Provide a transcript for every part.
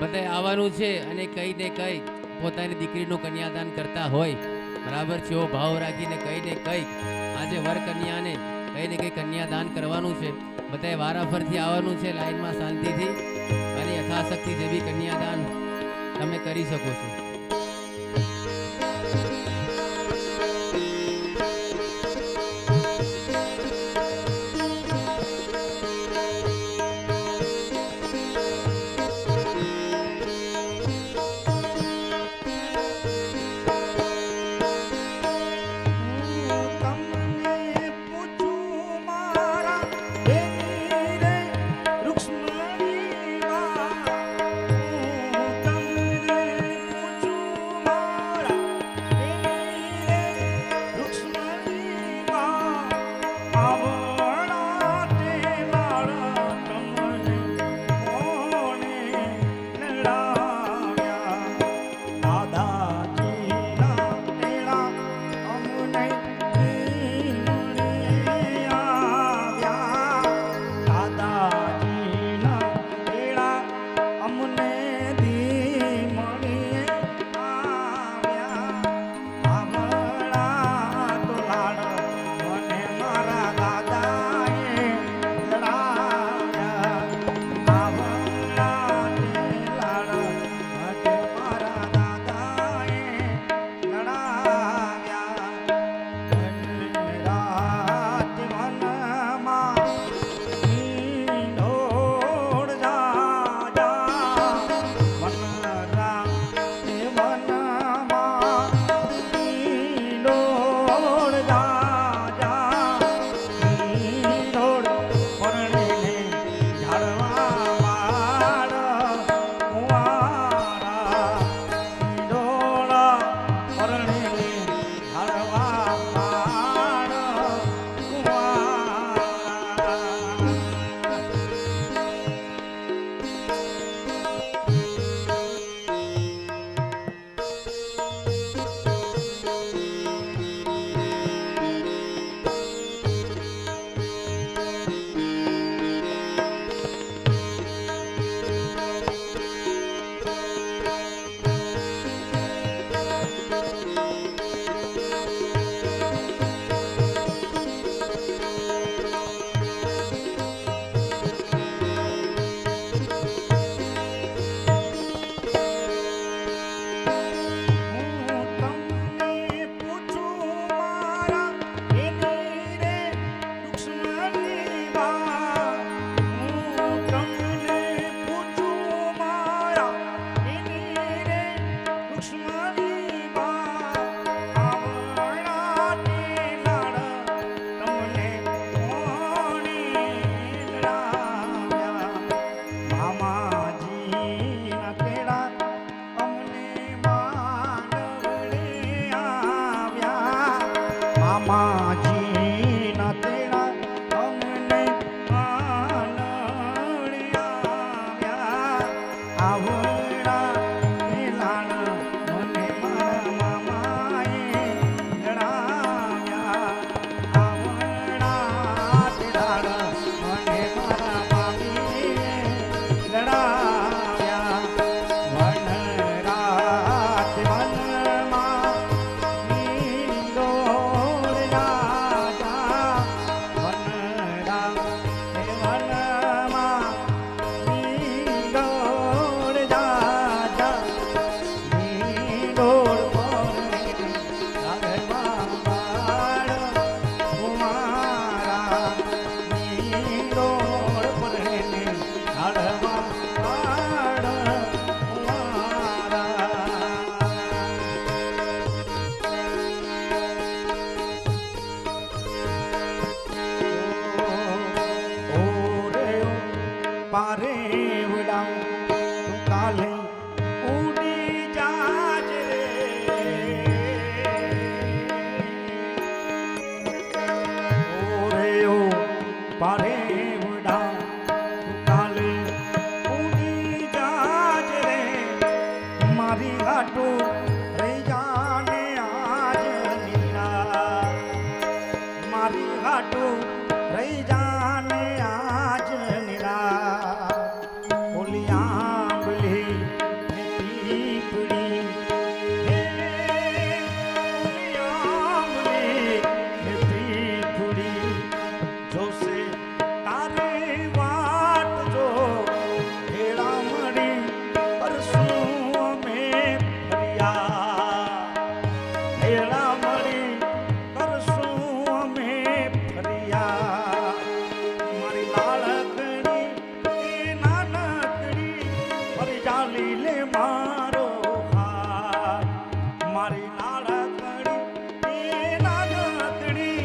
બધાએ આવવાનું છે અને કઈ ને કઈ પોતાની દીકરીનું કન્યાદાન કરતા હોય બરાબર છે. એવો ભાવ રાખીને કઈ ને કઈ આજે વર કન્યાને કઈ ને કઈ કન્યાદાન કરવાનું છે. બધાએ વારાફરથી આવવાનું છે લાઈનમાં શાંતિથી અને યથાશક્તિ જેવી કન્યાદાન તમે કરી શકો છો. રહી જાને આજ નીરા ઓલી આંબલી ચાલી લે મારો હાથ મારી નાળકડી એ નાનકડી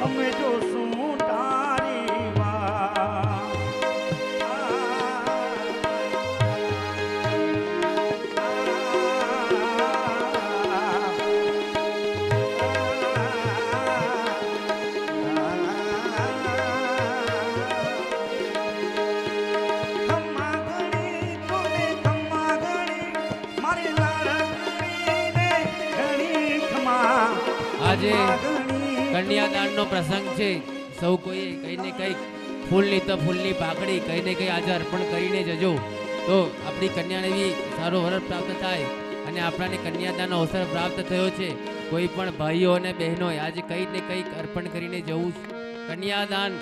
અમે જોશું તારી વાત આજે કન્યાદાનનો પ્રસંગ છે સૌ કોઈએ કંઈ ને કંઈક ફૂલની તો ફૂલની પાકડી કંઈ ને કંઈ આજે અર્પણ કરીને જજો તો આપણી કન્યાને બી સારો વર પ્રાપ્ત થાય અને આપણાને કન્યાદાનનો અવસર પ્રાપ્ત થયો છે કોઈ પણ ભાઈઓ અને બહેનો આજે કંઈક ને કંઈક અર્પણ કરીને જવું કન્યાદાન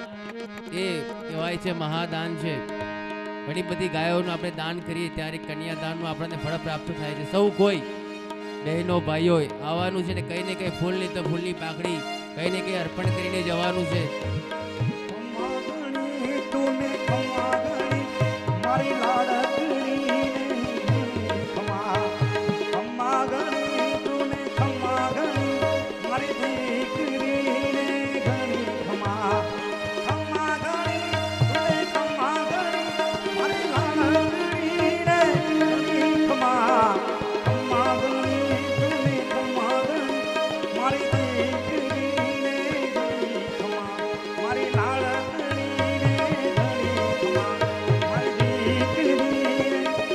એ કહેવાય છે મહાદાન છે ઘણી બધી ગાયોનું આપણે દાન કરીએ ત્યારે કન્યાદાનનું આપણને ફળ પ્રાપ્ત થાય છે સૌ કોઈ બહેનો ભાઈઓ આવવાનું છે ને કંઈ ને કંઈ ફૂલની તો ફૂલની પાકડી કંઈ ને કંઈ અર્પણ કરીને જવાનું છે મારી લાડકડી મારી દીકરીને ઘણી ખમા મારી લાડકડીને ઘણી ખમા મારી દીકરીને ઘણી ખમા મારી લાડકડીને ઘણી ખમા મારી દીકરીને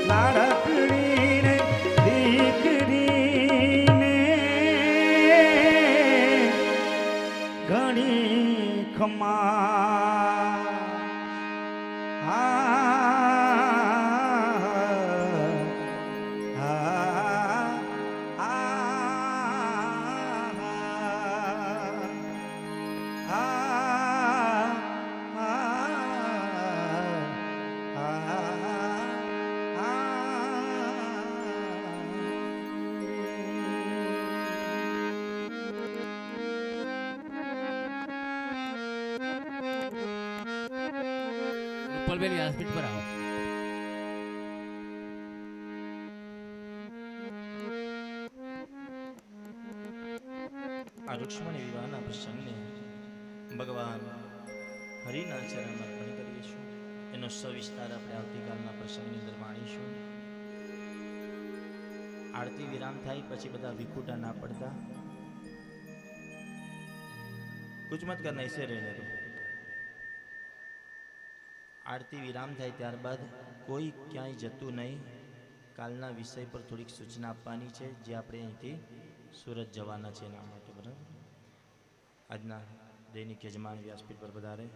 લાડકડીને દીકરીને ઘણી ખમા રૂપલબેન વ્યાસપીઠ પર આવો આ રૂક્ષ્મણી વિવાહના પ્રસંગને ભગવાન હરિના ચરણમાં અર્પણ કરીશું એનો સવિસ્તાર આપણે આવતીકાલના પ્રસંગની અંદર માણીશું આરતી વિરામ થાય પછી બધા વિખૂટા ના પડતા कुछ मत करना ऐसे रहने दो आरती विराम થાય ત્યારબાદ કોઈ ક્યાંય જતું નહીં કાલના વિષય પર થોડીક સૂચના આપવાની છે જે આપણે અહીંથી સુરત જવાના છે એના માટે બરાબર આજના દૈનિક યજમાન વ્યાસપીઠ પર પધારે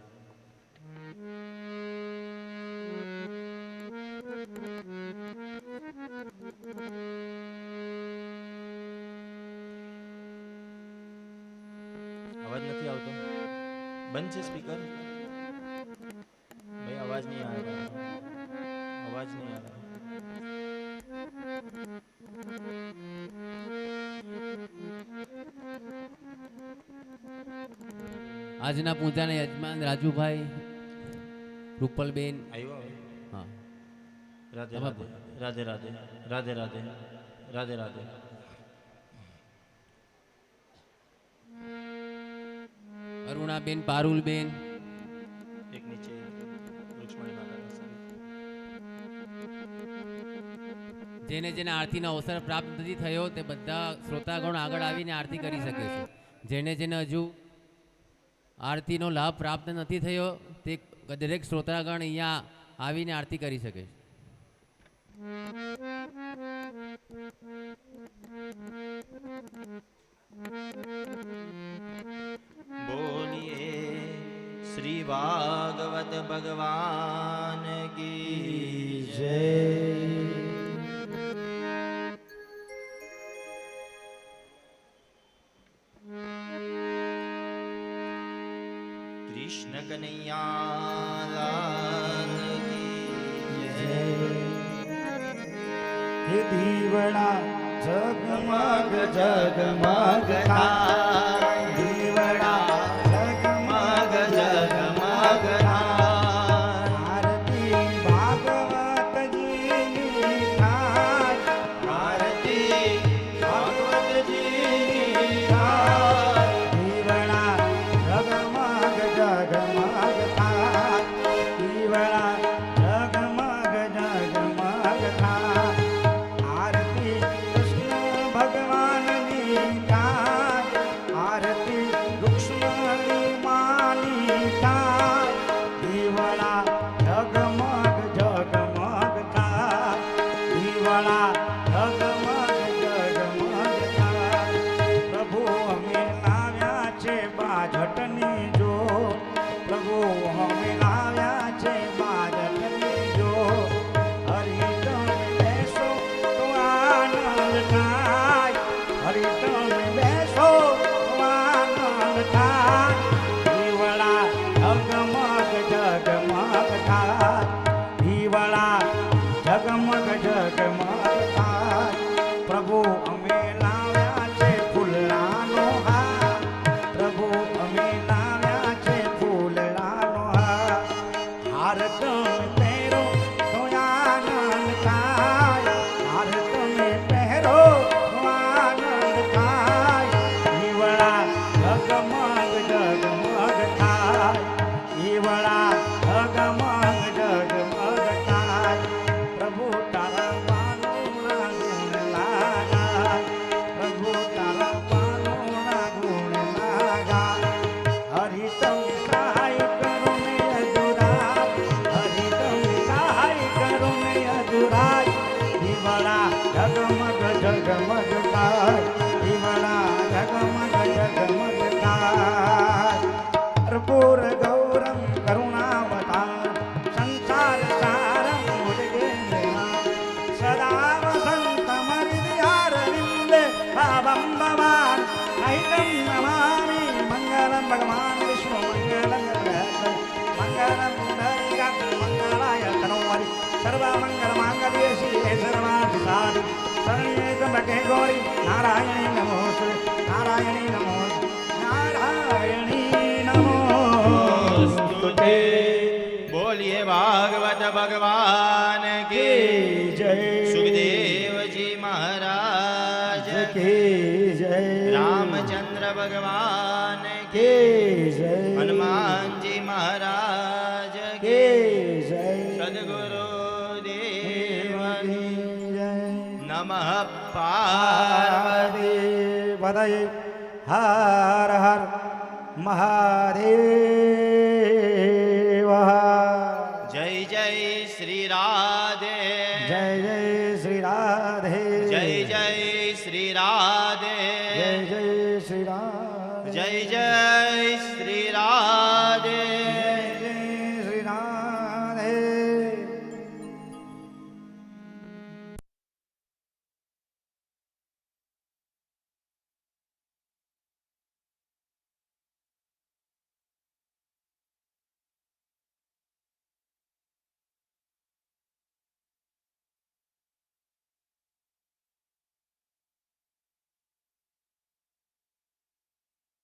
અવાજ નથી આવતો બંધ છે સ્પીકર भाई आवाज नहीं आ रहा आवाज नहीं आ रहा આજના પૂજાના યજમાન રાજુભાઈ રૂપલબેન આવ્યો હા રાધે રાધે રાધે રાધે રાધે રાધે રાધે રાધે અરુણાબેન પારુલબેન એક નીચે રૂક્ષ્મણી માતાના સહિત જેને જેને આરતીનો અવસર પ્રાપ્ત નથી થયો તે બધા શ્રોતાગણ આગળ આવીને આરતી કરી શકે છે જેને જેને હજુ આરતીનો લાભ પ્રાપ્ત નથી થયો તે દરેક શ્રોતાગણ અહીંયા આવીને આરતી કરી શકે છે बोलिए श्री भागवत भगवान की जय। कृष्ण कन्हैया लाल की जय। हे दीवड़ा जगमग जगमग थाय दीवड़ा जगमग जगमग थाय आरती भागवत जी જગમગ જગમગ થાય પ્રભુ અમે લાવ્યા છે ફૂલડાનો હાર પ્રભુ અમે લાવ્યા છે ફૂલડાનો હાર તમે પહેરો તો આનંદ થાય હાર તમે પહેરો તો આનંદ થાય ઈવડા જગમગ જગમગ થાય ઈવડા જગમગ જગમગ થાય પ્રભુ તારા પાનોના ગુણ લાગાય પ્રભુ તારા પાનોના ગુણ લાગાય હરિ તમે સહાય કરો ને અધુરાય હરિ તમે સહાય કરો ને અધુરાય ઈવડા જગમગ જગમગ થાય ઈવડા જગમગ જગમગ થાય कर्पूर गौरम करुणावतार संसार सारम मुदिगेन्द्रनाथ सदा वसंतम हृदयारविंदे भावं भवान नैतं नमामि मंगलम भगवान विष्णु मंगलम गणपति मंगलम पुंडरीकाक्ष मंगलाय तनोहरि सर्वमंगल मांगल्ये शिवे सर्वार्थ साधिके शरण्ये त्र्यंबके गौरी नारायणी नमोस्तुते नारायणी नमोस्तुते नारायणी नमोस्तुते बोलिए भागवत भगवान की जय सुखदेव जी महाराज की जय रामचंद्र भगवान की की जय हनुमान जी महाराज की की जय सद्गुरु देव की जय नमः पार्वती पार्वती पदये हर हर महादेव जय जय श्री राधे जय जय श्री राधे जय जय श्री राधे जय जय श्री राधे जय जय